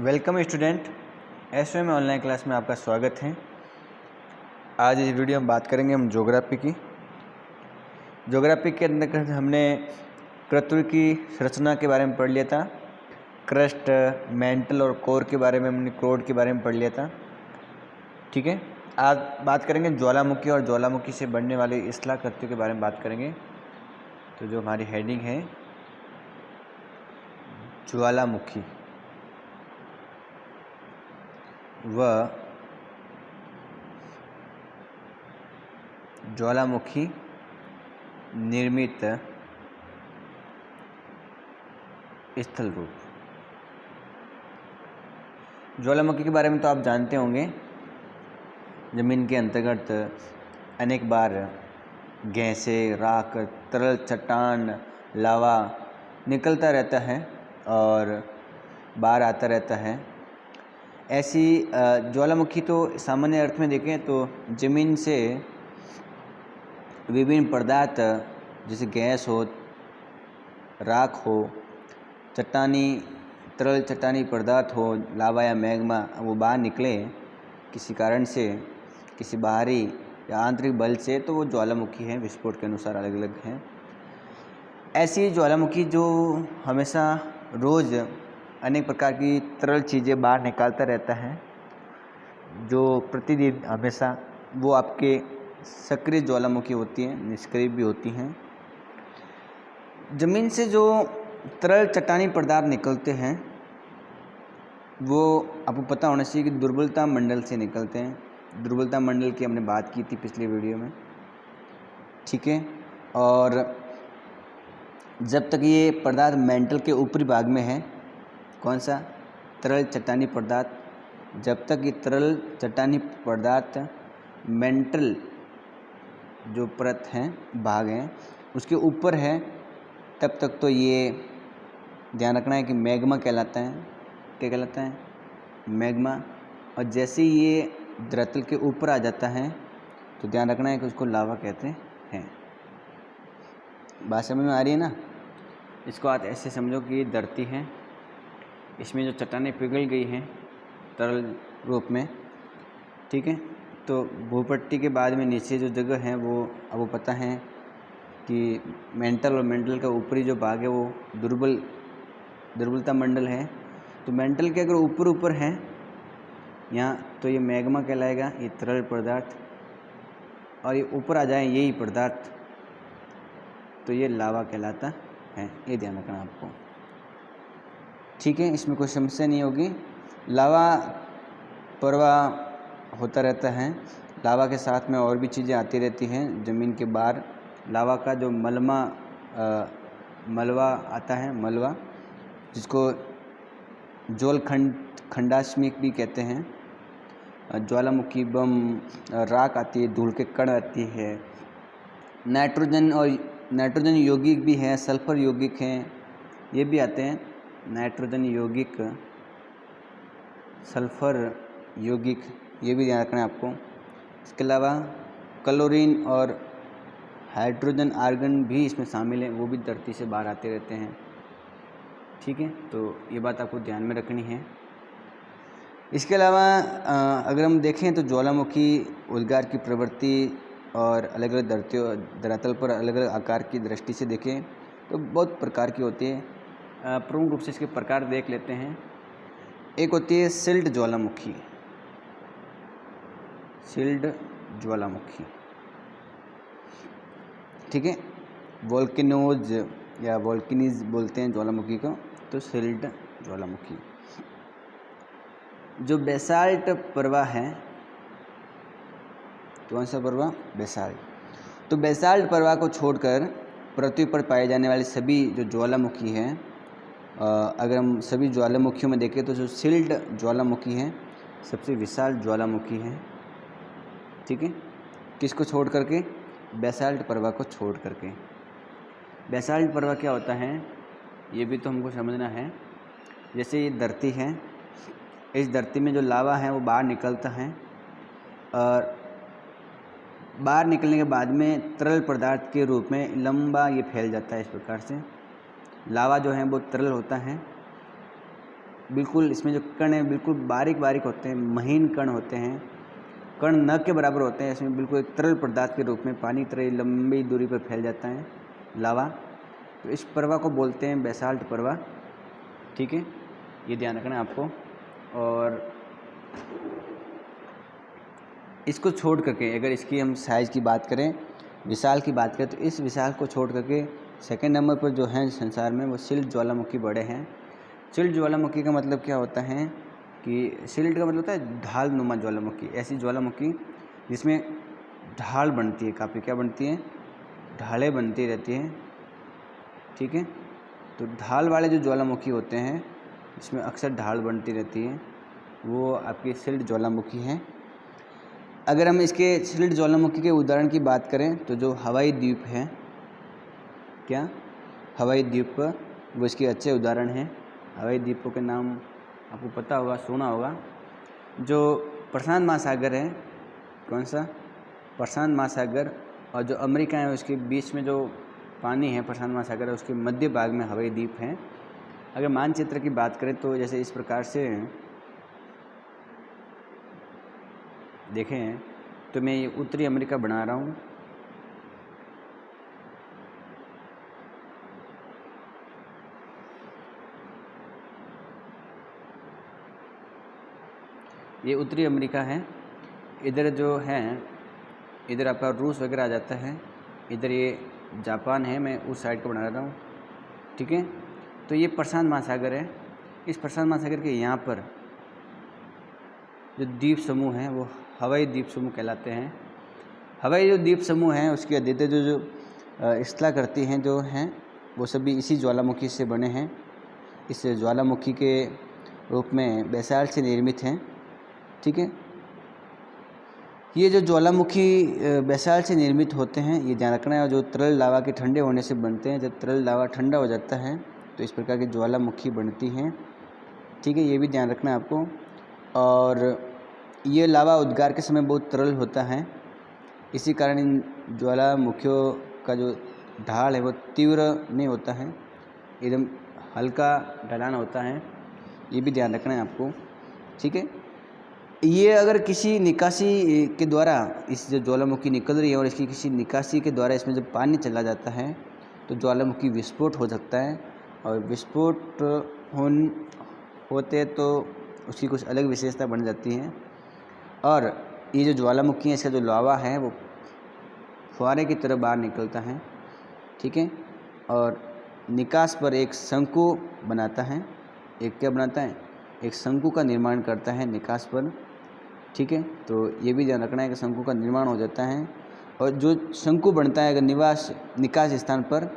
Welcome student, SOM online class में आपका स्वागत है। आज इस वीडियो में बात करेंगे हम ज्योग्राफी की। ज्योग्राफी के अंदर हमने पृथ्वी की संरचना के बारे में पढ़ लिया था। क्रस्ट, मेंटल और कोर के बारे में हमने क्रोड के बारे में पढ़ लिया था। ठीक है, आज बात करेंगे ज्वालामुखी और ज्वालामुखी से बनने वाली स्थलाकृतियों के बारे में बात करेंगे। तो जो हमारी हेडिंग है ज्वालामुखी, वह ज्वालामुखी निर्मित स्थल रूप। ज्वालामुखी के बारे में तो आप जानते होंगे, जमीन के अंतर्गत अनेक बार गैसें, राख, तरल, चट्टान, लावा निकलता रहता है और बाहर आता रहता है। ऐसी ज्वालामुखी तो सामान्य अर्थ में देखें तो ज़मीन से विभिन्न पदार्थ जैसे गैस हो, राख हो, तरल चट्टानी पदार्थ हो, लावा या मैग्मा, वो बाहर निकले किसी कारण से, किसी बाहरी या आंतरिक बल से, तो वो ज्वालामुखी है। विस्फोट के अनुसार अलग अलग हैं। ऐसी ज्वालामुखी जो हमेशा रोज़ अनेक प्रकार की तरल चीज़ें बाहर निकालता रहता है, जो प्रतिदिन हमेशा, वो आपके सक्रिय ज्वालामुखी होती हैं, निष्क्रिय भी होती हैं। ज़मीन से जो तरल चट्टानी पदार्थ निकलते हैं वो आपको पता होना चाहिए कि दुर्बलता मंडल से निकलते हैं। दुर्बलता मंडल की हमने बात की थी पिछले वीडियो में। ठीक है, और जब तक ये पदार्थ मेंटल के ऊपरी भाग में है, कौन सा? तरल चट्टानी पदार्थ, जब तक ये तरल चट्टानी पदार्थ मेंटल जो परत हैं, भाग हैं, उसके ऊपर है, तब तक तो ये ध्यान रखना है कि मैग्मा कहलाता है। क्या कहलाता है? मैग्मा। और जैसे ही ये धरातल के ऊपर आ जाता है तो ध्यान रखना है कि उसको लावा कहते हैं। बात समझ में आ रही है ना? इसको आप ऐसे समझो कि ये धरती है, इसमें जो चट्टानें पिघल गई हैं तरल रूप में, ठीक है, तो भूपट्टी के बाद में नीचे जो जगह है वो आपको पता है कि मेंटल, और मेंटल का ऊपरी जो भाग है वो दुर्बलता मंडल है। तो मेंटल के अगर ऊपर है यहाँ, तो ये मैग्मा कहलाएगा, ये तरल पदार्थ, और ये ऊपर आ जाए यही पदार्थ तो ये लावा कहलाता है। ये ध्यान रखना आपको। ठीक है, इसमें कोई समस्या नहीं होगी। लावा प्रवाह होता रहता है। लावा के साथ में और भी चीज़ें आती रहती हैं ज़मीन के बाहर। लावा का जो मलबा आता है, मलबा, जिसको खंडाश्मिक भी कहते हैं। ज्वालामुखी बम, राख आती है, धूल के कण आती है, नाइट्रोजन यौगिक भी हैं, सल्फर यौगिक हैं, ये भी आते हैं। नाइट्रोजन यौगिक, सल्फर यौगिक, ये भी ध्यान रखना है आपको। इसके अलावा क्लोरीन और हाइड्रोजन आर्गन भी इसमें शामिल हैं, वो भी धरती से बाहर आते रहते हैं। ठीक है, तो ये बात आपको ध्यान में रखनी है। इसके अलावा अगर हम देखें तो ज्वालामुखी उद्गार की प्रवृत्ति और अलग अलग धरातल पर अलग अलग आकार की दृष्टि से देखें तो बहुत प्रकार की होती है। प्रमुख रूप से इसके प्रकार देख लेते हैं। एक होती है सिल्ट ज्वालामुखी। सिल्ट ज्वालामुखी, ठीक है, वोल्केनोज या वोल्केनीज बोलते हैं ज्वालामुखी को। तो सिल्ट ज्वालामुखी जो बेसाल्ट प्रवाह है, तो कौन सा प्रवाह? बेसाल्ट। तो बेसाल्ट प्रवाह को छोड़कर पृथ्वी पर पाए जाने वाले सभी जो ज्वालामुखी हैं, अगर हम सभी ज्वालामुखियों में देखें तो जो सिल्ट ज्वालामुखी है सबसे विशाल ज्वालामुखी है। ठीक है, किसको छोड़ करके? बेसाल्ट प्रवाह को छोड़ करके। बेसाल्ट प्रवाह क्या होता है ये भी तो हमको समझना है। जैसे ये धरती है, इस धरती में जो लावा है वो बाहर निकलता है, और बाहर निकलने के बाद में तरल पदार्थ के रूप में लंबा ये फैल जाता है। इस प्रकार से लावा जो है वो तरल होता है, बिल्कुल इसमें जो कण है बिल्कुल बारीक बारीक होते हैं, महीन कण होते हैं, कण न के बराबर होते हैं। इसमें बिल्कुल एक तरल पदार्थ के रूप में पानी की तरह लंबी दूरी पर फैल जाता है लावा। तो इस प्रवाह को बोलते हैं बेसाल्ट प्रवाह। ठीक है, ये ध्यान रखना है आपको। और इसको छोड़ करके अगर इसकी हम साइज़ की बात करें, विशाल की बात करें, तो इस विशाल को छोड़ करके सेकंड नंबर पर जो है संसार में वो शिल्ट ज्वालामुखी बड़े हैं। शिल्ट ज्वालामुखी का मतलब क्या होता है कि शिल्ट का मतलब होता है ढाल नुमा ज्वालामुखी, ऐसी ज्वालामुखी जिसमें ढाल बनती है, काफ़ी क्या बनती है, ढालें बनती रहती हैं। ठीक है, तो ढाल वाले जो ज्वालामुखी होते हैं इसमें अक्सर ढाल बनती रहती है, वो आपकी शिल्ट ज्वालामुखी हैं। अगर हम इसके शिल्ट ज्वालामुखी के उदाहरण की बात करें तो जो हवाई द्वीप है, क्या हवाई द्वीप, वो इसके अच्छे उदाहरण हैं। हवाई द्वीपों के नाम आपको पता होगा, सुना होगा। जो प्रशांत महासागर है, कौन सा, प्रशांत महासागर, और जो अमेरिका है उसके बीच में जो पानी है प्रशांत महासागर है, उसके मध्य भाग में हवाई द्वीप हैं। अगर मानचित्र की बात करें तो जैसे इस प्रकार से देखें, तो मैं ये उत्तरी अमेरिका बना रहा हूँ। ये उत्तरी अमेरिका है। इधर जो है, इधर आपका रूस वगैरह आ जाता है, इधर ये जापान है, मैं उस साइड को बना रहा हूँ। ठीक है, तो ये प्रशांत महासागर है। इस प्रशांत महासागर के यहाँ पर जो द्वीप समूह हैं वो हवाई द्वीप समूह कहलाते हैं। हवाई जो द्वीप समूह हैं उसकी अद्वितीय जो स्थलाकृति हैं जो हैं वो सभी इसी ज्वालामुखी से बने हैं। इस ज्वालामुखी के रूप में बेसाल्ट से निर्मित हैं। ठीक है, ये जो ज्वालामुखी बेसाल्ट से निर्मित होते हैं, ये ध्यान रखना है, जो तरल लावा के ठंडे होने से बनते हैं। जब तरल लावा ठंडा हो जाता है तो इस प्रकार की ज्वालामुखी बनती हैं। ठीक है, ये भी ध्यान रखना है आपको। और ये लावा उद्गार के समय बहुत तरल होता है, इसी कारण इन ज्वालामुखियों का जो ढाल है वो तीव्र नहीं होता है, एकदम हल्का ढलान होता है, ये भी ध्यान रखना है आपको। ठीक है, ये अगर किसी निकासी के द्वारा इस जो ज्वालामुखी निकल रही है और इसकी किसी निकासी के द्वारा इसमें जब पानी चला जाता है तो ज्वालामुखी विस्फोट हो सकता है। और विस्फोट होते तो उसकी कुछ अलग विशेषता बन जाती हैं। और ये जो ज्वालामुखी है, इसका जो लावा है वो फुहारे की तरह बाहर निकलता है। ठीक है, और निकास पर एक शंकु बनाता है। एक क्या बनाता है, एक शंकु का निर्माण करता है निकास पर। ठीक है, तो ये भी ध्यान रखना है कि शंकु का निर्माण हो जाता है। और जो शंकु बनता है अगर निकास स्थान पर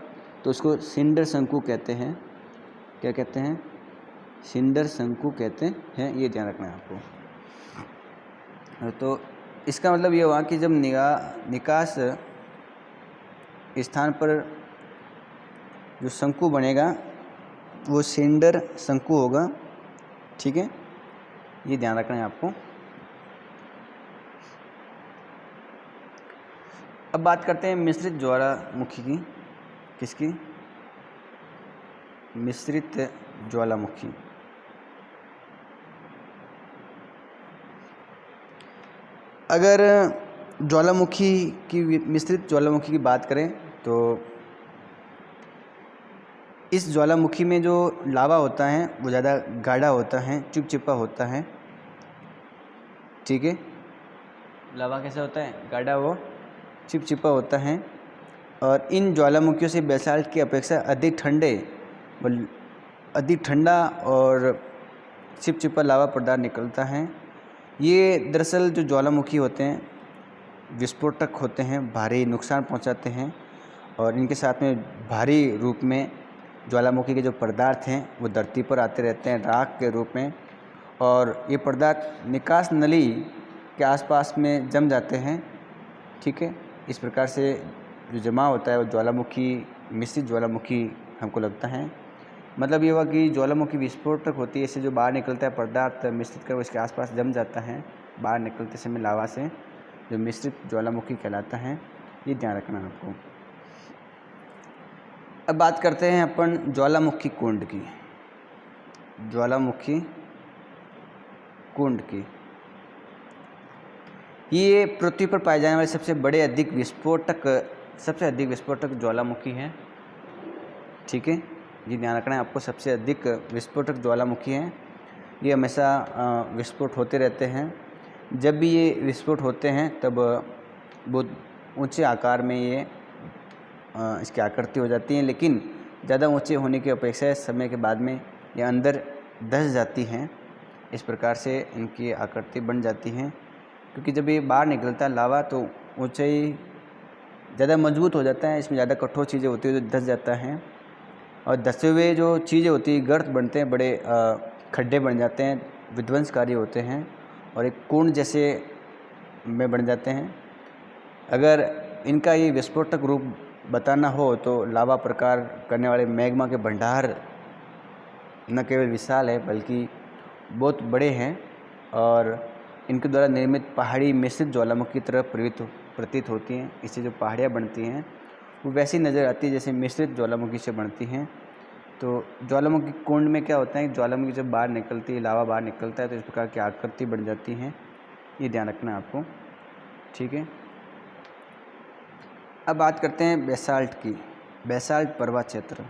तो उसको सिंडर शंकु कहते हैं। क्या कहते हैं, सिंडर शंकु कहते हैं, ये ध्यान रखना है आपको। तो इसका मतलब ये हुआ कि जब निकास स्थान पर जो शंकु बनेगा वो सिंडर शंकु होगा। ठीक है, ये ध्यान रखना है आपको। अब बात करते हैं मिश्रित ज्वालामुखी की। किसकी, मिश्रित ज्वालामुखी। अगर ज्वालामुखी की मिश्रित ज्वालामुखी की बात करें तो इस ज्वालामुखी में जो लावा होता है वो ज़्यादा गाढ़ा होता है, चिपचिपा होता है। ठीक है, लावा कैसा होता है, गाढ़ा, वो चिपचिपा होता है। और इन ज्वालामुखियों से बेसाल्ट की अपेक्षा अधिक ठंडा और चिपचिपा लावा पदार्थ निकलता है। ये दरअसल जो ज्वालामुखी होते हैं विस्फोटक होते हैं, भारी नुकसान पहुंचाते हैं। और इनके साथ में भारी रूप में ज्वालामुखी के जो पदार्थ हैं वो धरती पर आते रहते हैं राख के रूप में। और ये पदार्थ निकास नली के आसपास में जम जाते हैं। ठीक है, इस प्रकार से जो जमा होता है वो ज्वालामुखी, मिश्रित ज्वालामुखी हमको लगता है। मतलब ये हुआ कि ज्वालामुखी विस्फोटक होती है, इससे जो बाहर निकलता है पदार्थ मिश्रित कर वो इसके आसपास जम जाता है बाहर निकलते समय लावा से, जो मिश्रित ज्वालामुखी कहलाता है। ये ध्यान रखना आपको। अब बात करते हैं अपन ज्वालामुखी कुंड की। ज्वालामुखी कुंड की। ये पृथ्वी पर पाए जाने वाले सबसे अधिक विस्फोटक ज्वालामुखी हैं। ठीक है, ये ध्यान रखना है आपको, सबसे अधिक विस्फोटक ज्वालामुखी हैं। ये हमेशा विस्फोट होते रहते हैं। जब भी ये विस्फोट होते हैं तब बहुत ऊंचे आकार में ये इसकी आकृति हो जाती है, लेकिन ज़्यादा ऊंचे होने की अपेक्षा समय के बाद में ये अंदर धंस जाती हैं। इस प्रकार से इनकी आकृति बन जाती हैं, क्योंकि जब ये बाहर निकलता है लावा तो ऊंचाई ज़्यादा मजबूत हो जाता है, इसमें ज़्यादा कठोर चीज़ें होती है जो धंस जाता है, और धंसे हुए जो चीज़ें होती है गर्त बनते हैं, बड़े खड्डे बन जाते हैं, विध्वंसकारी होते हैं और एक कुंड जैसे में बन जाते हैं। अगर इनका ये विस्फोटक रूप बताना हो तो लावा प्रकार करने वाले मैग्मा के भंडार न केवल विशाल है बल्कि बहुत बड़े हैं, और इनके द्वारा निर्मित पहाड़ी मिश्रित ज्वालामुखी की तरह प्रतीत होती हैं। इससे जो पहाड़ियाँ बनती हैं वो वैसी नज़र आती है जैसे मिश्रित ज्वालामुखी से बनती हैं। तो ज्वालामुखी कुंड में क्या होता है, ज्वालामुखी जब बाहर निकलती है, लावा बाहर निकलता है तो इस प्रकार की आकृति बन जाती हैं। ये ध्यान रखना है आपको। ठीक है, अब बात करते हैं बेसाल्ट की। बेसाल्ट पर्वा क्षेत्र।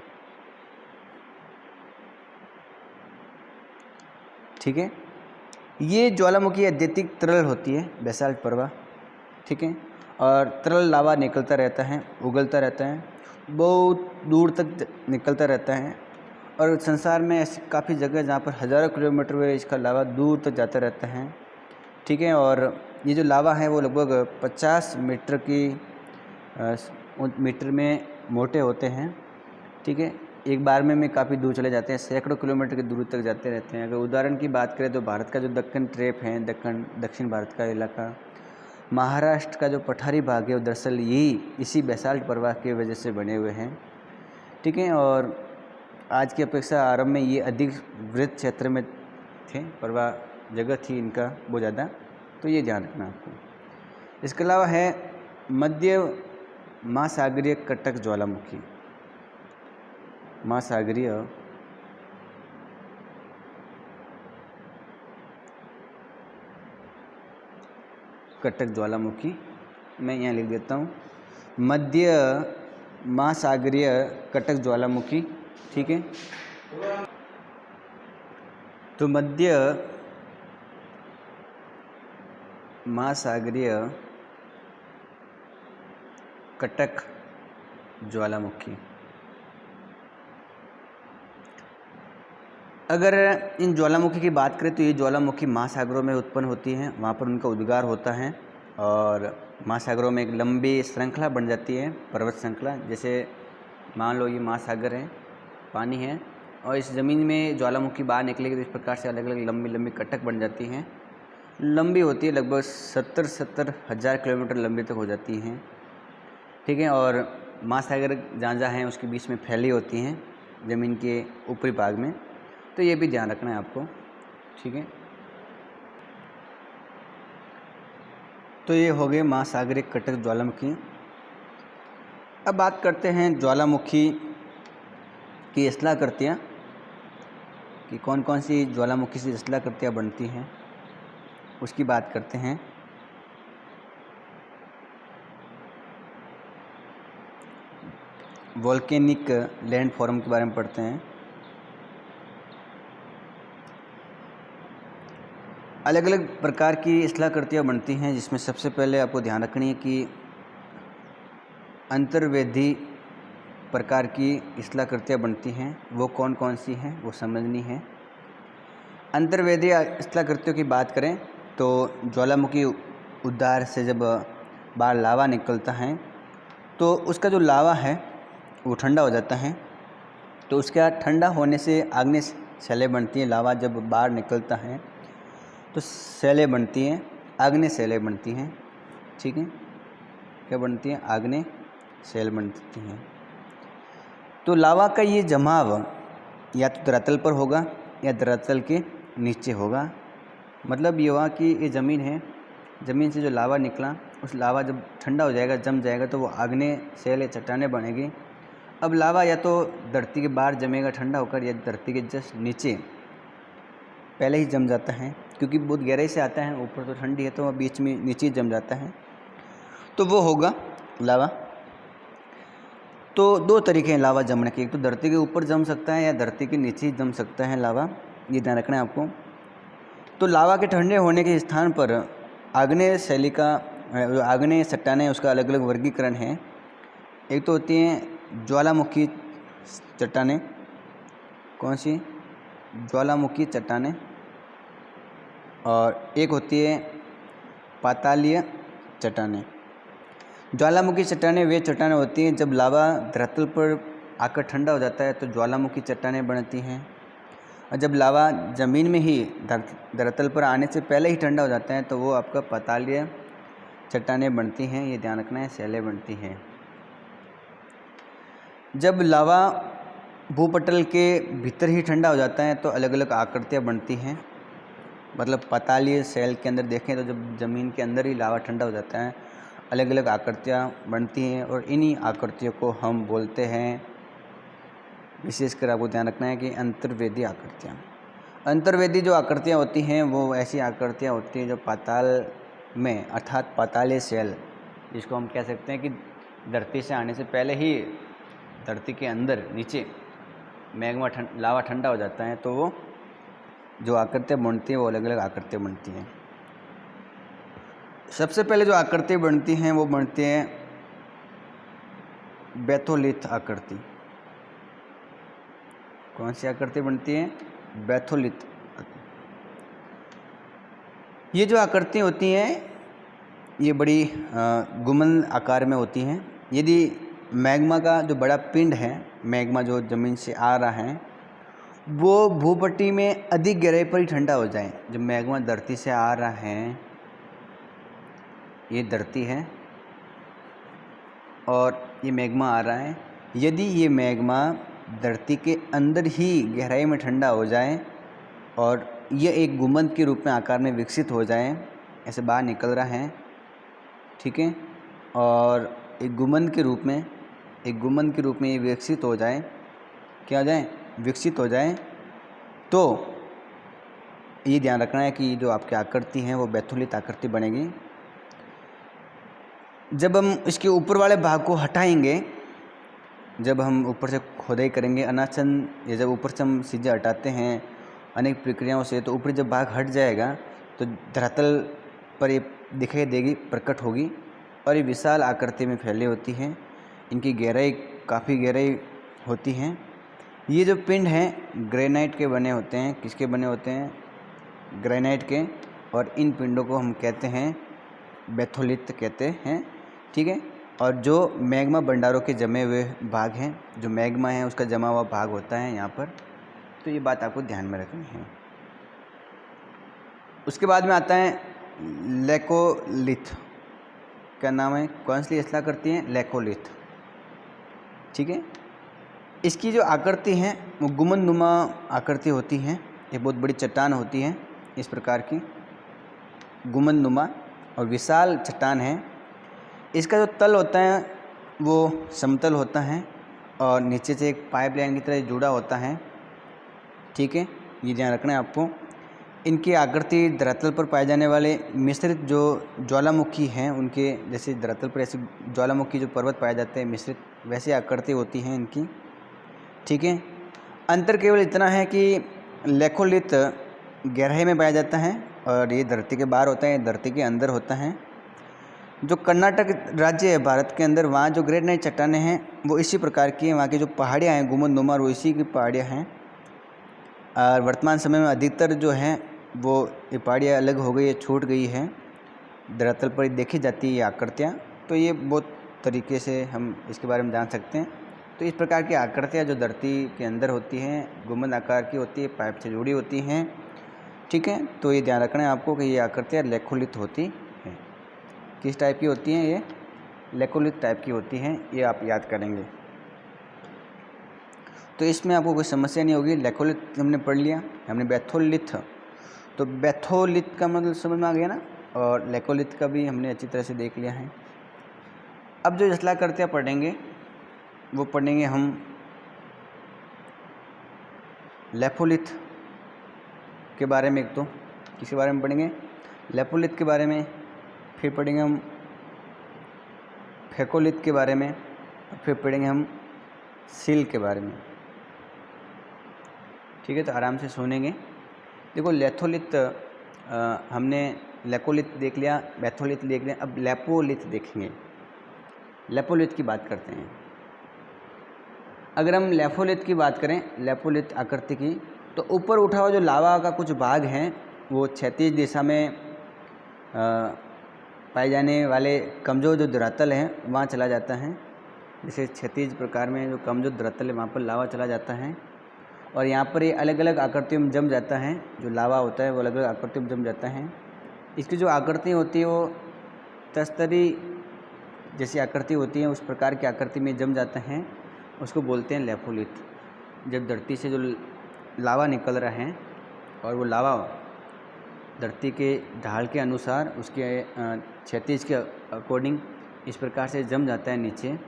ठीक है, ये ज्वालामुखी अत्यधिक तरल होती है, बेसाल्ट पर्वा। ठीक है, और तरल लावा निकलता रहता है, उगलता रहता है, बहुत दूर तक निकलता रहता है, और संसार में ऐसी काफ़ी जगह जहाँ पर हज़ारों किलोमीटर में इसका लावा दूर तक जाता रहता है। ठीक है, और ये जो लावा है वो लगभग 50 मीटर में मोटे होते हैं। ठीक है, एक बार में काफ़ी दूर चले जाते हैं, सैकड़ों किलोमीटर की दूरी तक जाते रहते हैं। अगर उदाहरण की बात करें तो भारत का जो दक्कन ट्रेप है, दक्षिण भारत का इलाका, महाराष्ट्र का जो पठारी भाग है वो दरअसल इसी बेसाल्ट पर्वा की वजह से बने हुए हैं। ठीक है, और आज की अपेक्षा आरंभ में ये अधिक वृत्त क्षेत्र में थे, पर्वा जगह थी इनका बहुत ज़्यादा, तो ये ध्यान रखना आपको। इसके अलावा है मध्य महासागरीय कटक ज्वालामुखी। महासागरीय कटक ज्वालामुखी, मैं यहाँ लिख देता हूँ, मध्य महासागरीय कटक ज्वालामुखी। ठीक है, तो मध्य महासागरीय कटक ज्वालामुखी। अगर इन ज्वालामुखी की बात करें तो ये ज्वालामुखी महासागरों में उत्पन्न होती हैं, वहाँ पर उनका उद्गार होता है, और महासागरों में एक लंबी श्रृंखला बन जाती है, पर्वत श्रृंखला। जैसे मान लो ये महासागर है, पानी है, और इस ज़मीन में ज्वालामुखी बाहर निकलेगी तो इस प्रकार से अलग अलग लंबी लंबी कटक बन जाती हैं। लंबी होती है, लगभग 70 हज़ार किलोमीटर लंबी तक हो जाती हैं। ठीक है, और महासागर जहाँ जहाँ हैं उसके बीच में फैली होती हैं ज़मीन के ऊपरी भाग में, तो ये भी ध्यान रखना है आपको। ठीक है, तो ये हो गए महासागरीय कटक ज्वालामुखी। अब बात करते हैं ज्वालामुखी की स्थलाकृतियाँ, कि कौन कौन सी ज्वालामुखी से स्थलाकृतियाँ बनती हैं, उसकी बात करते हैं। वोल्केनिक लैंडफॉर्म के बारे में पढ़ते हैं। अलग अलग प्रकार की स्थलाकृतियाँ बनती हैं, जिसमें सबसे पहले आपको ध्यान रखनी है कि अंतर्वेदी प्रकार की स्थलाकृतियाँ बनती हैं, वो कौन कौन सी हैं वो समझनी है। अंतर्वेदी स्थलाकृतियों की बात करें तो ज्वालामुखी उद्गार से जब बाहर लावा निकलता है तो उसका जो लावा है वो ठंडा हो जाता है, तो उसका ठंडा होने से आग्नेय शैलें बनती हैं। लावा जब बाहर निकलता है तो शैलें बनती हैं, आग्नेय शैलें बनती हैं। ठीक है, क्या बनती हैं? आग्नेय शैल बनती हैं। तो लावा का ये जमाव या तो धरातल पर होगा या धरातल के नीचे होगा। मतलब ये हुआ कि ये ज़मीन है, ज़मीन से जो लावा निकला, उस लावा जब ठंडा हो जाएगा, जम जाएगा, तो वो आग्नेय शैल या चट्टानें बनेगी। अब लावा या तो धरती के बाहर जमेगा ठंडा होकर, या धरती के जस्ट नीचे पहले ही जम जाता है, क्योंकि बहुत गहराई से आता है, ऊपर तो ठंडी है तो बीच में नीचे जम जाता है, तो वो होगा लावा। तो दो तरीके हैं लावा जमने के, एक तो धरती के ऊपर जम सकता है या धरती के नीचे ही जम सकता है लावा, ये ध्यान रखना है आपको। तो लावा के ठंडे होने के स्थान पर आग्नेय शैली का आग्नेय चट्टानें, उसका अलग अलग वर्गीकरण है। एक तो होती हैं ज्वालामुखी चट्टानें, कौन सी, ज्वालामुखी चट्टानें, और एक होती है पातालीय चट्टानें। ज्वालामुखी चट्टानें वे चट्टानें होती हैं जब लावा धरातल पर आकर ठंडा हो जाता है तो ज्वालामुखी चट्टानें बनती हैं, और जब लावा ज़मीन में ही धरातल पर आने से पहले ही ठंडा हो जाता है तो वो आपका पातालीय चट्टानें बनती हैं। ये ध्यान रखना है, शैलें बनती हैं। जब लावा भूपटल के भीतर ही ठंडा हो जाता है तो अलग अलग आकृतियाँ बनती हैं, मतलब पातालीय शैल के अंदर देखें तो जब ज़मीन के अंदर ही लावा ठंडा हो जाता है अलग अलग आकृतियाँ बनती हैं, और इन्हीं आकृतियों को हम बोलते हैं, विशेषकर आपको ध्यान रखना है कि अंतर्वेदी आकृतियाँ। अंतर्वेदी जो आकृतियाँ होती हैं वो ऐसी आकृतियाँ होती हैं जो पाताल में, अर्थात पातालीय शैल, जिसको हम कह सकते हैं कि धरती से आने से पहले ही धरती के अंदर नीचे मैग्मा लावा ठंडा हो जाता है तो वो जो आकृतियाँ बनती हैं वो अलग अलग आकृतियाँ बनती हैं। सबसे पहले जो आकृति बनती हैं वो बनती हैं बैथोलिथ आकृति। कौन सी आकृति बनती है, बैथोलिथ। ये जो आकृति होती हैं ये बड़ी गुंबद आकार में होती हैं। यदि मैग्मा का जो बड़ा पिंड है, मैग्मा जो ज़मीन से आ रहा है, वो भूपट्टी में अधिक गहराई पर ही ठंडा हो जाए, जब मैग्मा धरती से आ रहा है, ये धरती है और ये मैग्मा आ रहा है, यदि ये मैग्मा धरती के अंदर ही गहराई में ठंडा हो जाए और ये एक गुंबद के रूप में आकार में विकसित हो जाए, ऐसे बाहर निकल रहा है, ठीक है, और एक गुंबद के रूप में ये विकसित हो जाए, क्या हो जाए, विकसित हो जाए, तो ये ध्यान रखना है कि जो आपकी आकृति है वो बैथोलिथ आकृति बनेगी। जब हम इसके ऊपर वाले भाग को हटाएंगे, जब हम ऊपर से खोदाई करेंगे अनाचन, या जब ऊपर से हम सीधे हटाते हैं अनेक प्रक्रियाओं से, तो ऊपरी जब भाग हट जाएगा तो धरातल पर ये दिखाई देगी, प्रकट होगी, और ये विशाल आकृति में फैली होती हैं। इनकी गहराई काफ़ी गहराई होती हैं। ये जो पिंड हैं ग्रेनाइट के बने होते हैं, किसके बने होते हैं, ग्रेनाइट के, और इन पिंडों को हम कहते हैं बैथोलिथ कहते हैं, ठीक है। और जो मैग्मा भंडारों के जमे हुए भाग हैं, जो मैग्मा है उसका जमा हुआ भाग होता है यहाँ पर, तो ये बात आपको ध्यान में रखनी है। उसके बाद में आता है लेकोलिथ, क्या नाम है, कौन सी असला करती हैं, लेकोलिथ, ठीक है। इसकी जो आकृति है वो गुंबदनुमा आकृति होती है। ये बहुत बड़ी चट्टान होती है, इस प्रकार की गुंबदनुमा और विशाल चट्टान है। इसका जो तल होता है वो समतल होता है और नीचे से एक पाइपलाइन की तरह जुड़ा होता है, ठीक है, ये ध्यान रखना है आपको। इनकी आकृति धरातल पर पाए जाने वाले मिश्रित जो ज्वालामुखी हैं उनके जैसे धरातल पर ऐसे ज्वालामुखी जो पर्वत पाए जाते हैं मिश्रित, वैसी आकृति होती हैं इनकी, ठीक है। अंतर केवल इतना है कि लेकोलिथ गहराई में पाया जाता है और ये धरती के बाहर होता है, धरती के अंदर होता है। जो कर्नाटक राज्य है भारत के अंदर, वहाँ जो ग्रेनाइट चट्टानें हैं वो इसी प्रकार की हैं। वहाँ की जो पहाड़ियाँ हैं गुंबदनुमा, वो इसी की पहाड़ियाँ हैं। और वर्तमान समय में अधिकतर जो हैं वो ये पहाड़ियाँ अलग हो गई है, छूट गई है, धरातल पर देखी जाती है ये आकृतियाँ। तो ये बहुत तरीके से हम इसके बारे में जान सकते हैं। तो इस प्रकार की आकृतियाँ जो धरती के अंदर होती हैं, गुंबद आकार की होती है, पाइप से जुड़ी होती हैं, ठीक है। तो ये ध्यान रखना है आपको कि ये आकृतियाँ लेकोलिथ होती हैं। किस टाइप की होती हैं, ये लेकोलिथ टाइप की होती हैं, ये आप याद करेंगे। तो इसमें आपको कोई समस्या नहीं होगी। लेकोलिथ हमने पढ़ लिया, हमने बैथोलिथ, तो बैथोलिथ का मतलब समझ में आ गया ना, और लेकोलिथ का भी हमने अच्छी तरह से देख लिया है। अब जो स्थलाकृतियाँ पढ़ेंगे वो पढ़ेंगे हम लेपोलिथ, के बारे में, एक तो किसके बारे में पढ़ेंगे, लेपोलिथ के बारे में, फिर पढ़ेंगे हम फेकोलिथ के बारे में, फिर पढ़ेंगे हम सील के बारे में। ठीक है, तो आराम से सुनेंगे। देखो लेथोलिथ हमने लेकोलिथ देख लिया, बैथोलिथ देख लिया, अब लेपोलिथ देखेंगे। लेपोलिथ की बात करते हैं। अगर हम लेपोलिथ की बात करें, लेपोलिथ आकृति की, तो ऊपर उठा हुआ जो लावा का कुछ भाग हैं वो क्षैतिज दिशा में पाए जाने वाले कमज़ोर जो धरातल हैं वहाँ चला जाता है। जैसे क्षैतिज प्रकार में जो कमज़ोर धरातल है वहाँ पर लावा चला जाता है, और यहाँ पर ये अलग अलग आकृतियों में जम जाता है। जो लावा होता है वो अलग अलग आकृतियों में जम जाता है। इसकी जो आकृति होती है वो तस्तरी जैसी आकृति होती है, उस प्रकार की आकृति में जम जाता है, उसको बोलते हैं लेपोलिथ। जब धरती से जो लावा निकल रहा है और वो लावा धरती के ढाल के अनुसार उसके क्षैतिज के अकॉर्डिंग इस प्रकार से जम जाता है नीचे,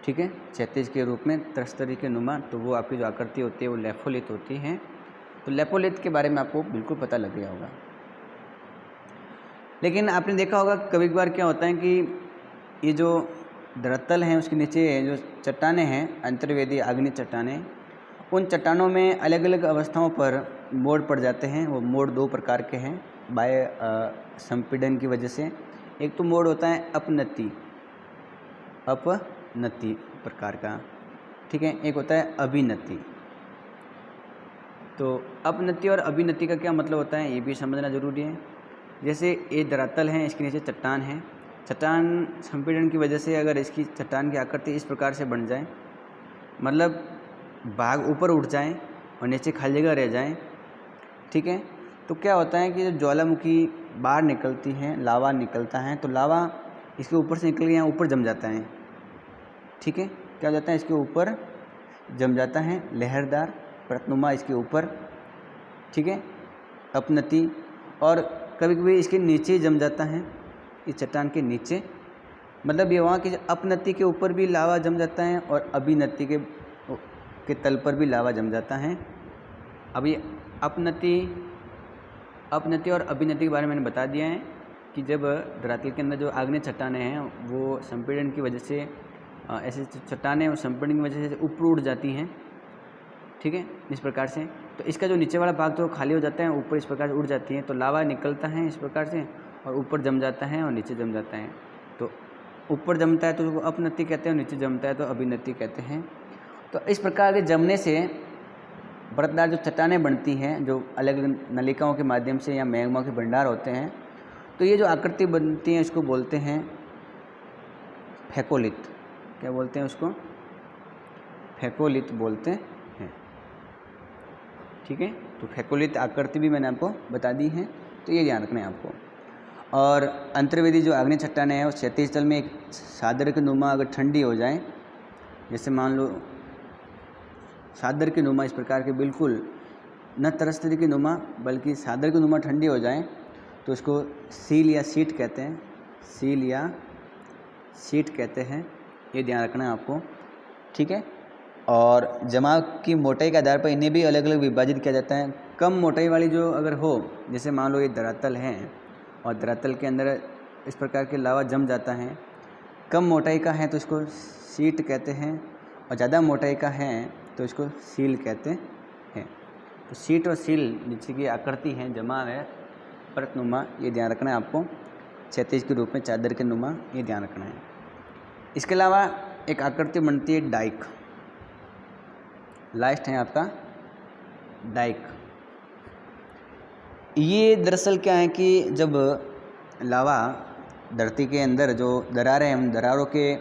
ठीक है, क्षैतिज के रूप में तस्तरी के नुमा, तो वो आपकी जो आकृति होती है वो लेपोलिथ होती है। तो लेपोलिथ के बारे में आपको बिल्कुल पता लग गया होगा। लेकिन आपने देखा होगा कभी कभार क्या होता है कि ये जो धरातल हैं उसके नीचे जो चट्टानें हैं, अंतर्वेदी आग्नेय चट्टानें, उन चट्टानों में अलग अलग अवस्थाओं पर मोड़ पड़ जाते हैं। वो मोड़ दो प्रकार के हैं बाह्य संपीड़न की वजह से। एक तो मोड़ होता है अपनति प्रकार का, ठीक है, एक होता है अभिनति। तो अपनति और अभिनति का क्या मतलब होता है ये भी समझना जरूरी है। जैसे ये धरातल है, इसके नीचे चट्टान है, चट्टान संपीड़न की वजह से अगर इसकी चट्टान की आकृति इस प्रकार से बन जाए, मतलब भाग ऊपर उठ जाए और नीचे खाली जगह रह जाए, ठीक है, तो क्या होता है कि जब ज्वालामुखी बाहर निकलती है, लावा निकलता है, तो लावा इसके ऊपर से निकल के यहाँ ऊपर जम जाता है, ठीक है, क्या हो जाता है, इसके ऊपर जम जाता है, लहरदार परतनुमा इसके ऊपर, ठीक है, अपनति। और कभी कभी इसके नीचे जम जाता है, इस चट्टान के नीचे, मतलब ये वहाँ की अपनति के ऊपर भी लावा जम जाता है और अभिनति के तल पर भी लावा जम जाता है। अब ये अपनति और अभिनति के बारे में मैंने बता दिया है कि जब धरातल के अंदर जो आग्नेय चट्टानें हैं वो संपीड़न की वजह से ऐसे चट्टानें और संपीड़न की वजह से ऊपर उठ जाती हैं, ठीक है, इस प्रकार से। तो इसका जो नीचे वाला भाग तो खाली हो जाता है, ऊपर इस प्रकार से उड़ जाती है, तो लावा निकलता है इस प्रकार से और ऊपर जम जाता है और नीचे जम जाता है। तो ऊपर जमता है तो उसको अपनति कहते हैं, और नीचे जमता है तो अभिनति कहते हैं। तो इस प्रकार के जमने से परतदार जो चट्टानें बनती हैं, जो अलग अलग नलिकाओं के माध्यम से या मैग्मा के भंडार होते हैं, तो ये जो आकृति बनती है इसको बोलते हैं फेकोलिथ। क्या बोलते हैं उसको? फेकोलिथ बोलते हैं, ठीक है। तो फेकोलिथ आकृति भी मैंने आपको बता दी है, तो ये ध्यान रखना है आपको। और अंतर्वेदी जो आग्नेय चट्टानें हैं वो क्षैतिज तल में एक सादर के नुमा अगर ठंडी हो जाए, जैसे मान लो सादर के नुमा इस प्रकार के बिल्कुल न तरस्तरी के नुमा बल्कि सादर के नुमा ठंडी हो जाए, तो उसको सील या सीट कहते हैं, सील या सीट कहते हैं, ये ध्यान रखना है आपको, ठीक है। और जमाव की मोटाई के आधार पर इन्हें भी अलग अलग विभाजित किया जाता है। कम मोटाई वाली जो अगर हो, जैसे मान लो ये धरातल है और धरातल के अंदर इस प्रकार के लावा जम जाता है, कम मोटाई का है तो इसको सीट कहते हैं, और ज़्यादा मोटाई का है तो इसको सील कहते हैं। तो सीट और सील नीचे की आकृति है, जमा है परतनुमा, ये ध्यान रखना है आपको। क्षैतिज के रूप में चादर के नुमा, ये ध्यान रखना है। इसके अलावा एक आकृति बनती है डाइक, लास्ट है आपका डाइक। ये दरअसल क्या है कि जब लावा धरती के अंदर जो दरारें हैं, उन दरारों के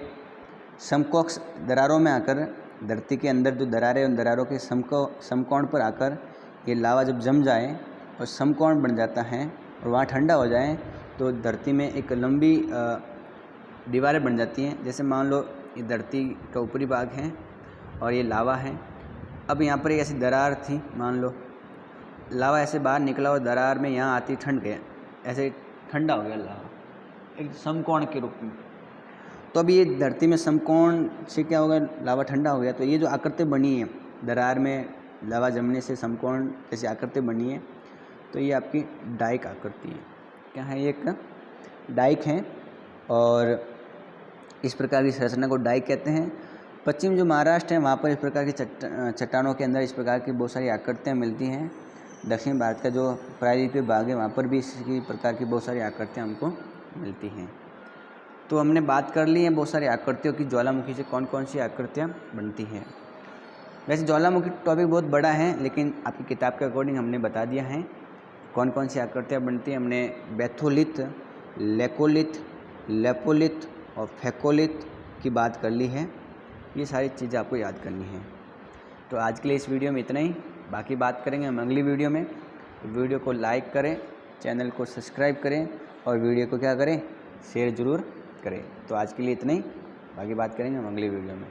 समकक्ष दरारों में आकर, धरती के अंदर जो दरारें, उन दरारों के समकोण पर आकर ये लावा जब जम जाए और समकोण बन जाता है और वहाँ ठंडा हो जाए, तो धरती में एक लंबी दीवारें बन जाती हैं। जैसे मान लो ये धरती का ऊपरी भाग है और ये लावा है। अब यहाँ पर एक ऐसी दरार थी, मान लो लावा ऐसे बाहर निकला और दरार में यहाँ आती ठंड गया, ऐसे ठंडा हो गया लावा एक समकोण के रूप में। तो अब ये धरती में समकोण से क्या होगा, लावा ठंडा हो गया, तो ये जो आकृति बनी है दरार में लावा जमने से समकोण जैसी आकृति बनी है, तो ये आपकी डाइक आकृति है। क्या है? ये एक डाइक है और इस प्रकार की संरचना को डाइक कहते हैं। पश्चिम जो महाराष्ट्र है वहाँ पर इस प्रकार की चट्टानों के अंदर इस प्रकार की बहुत सारी आकृतियाँ मिलती हैं। दक्षिण भारत का जो प्रायद्वीपीय भाग है वहाँ पर भी इसी प्रकार की बहुत सारी आकृतियाँ हमको मिलती हैं। तो हमने बात कर ली है बहुत सारी आकृतियों की, ज्वालामुखी से कौन कौन सी आकृतियाँ बनती हैं। वैसे ज्वालामुखी टॉपिक बहुत बड़ा है, लेकिन आपकी किताब के अकॉर्डिंग हमने बता दिया है कौन कौन सी आकृतियाँ बनती हैं। हमने बैथोलिथ, लेकोलिथ, लेपोलिथ और फेकोलिथ की बात कर ली है। ये सारी चीज़ें आपको याद करनी है। तो आज के लिए इस वीडियो में इतना ही, बाकी बात करेंगे हम अगली वीडियो में। वीडियो को लाइक करें, चैनल को सब्सक्राइब करें और वीडियो को क्या करें, शेयर ज़रूर करें। तो आज के लिए इतना ही, बाकी बात करेंगे हम अगली वीडियो में।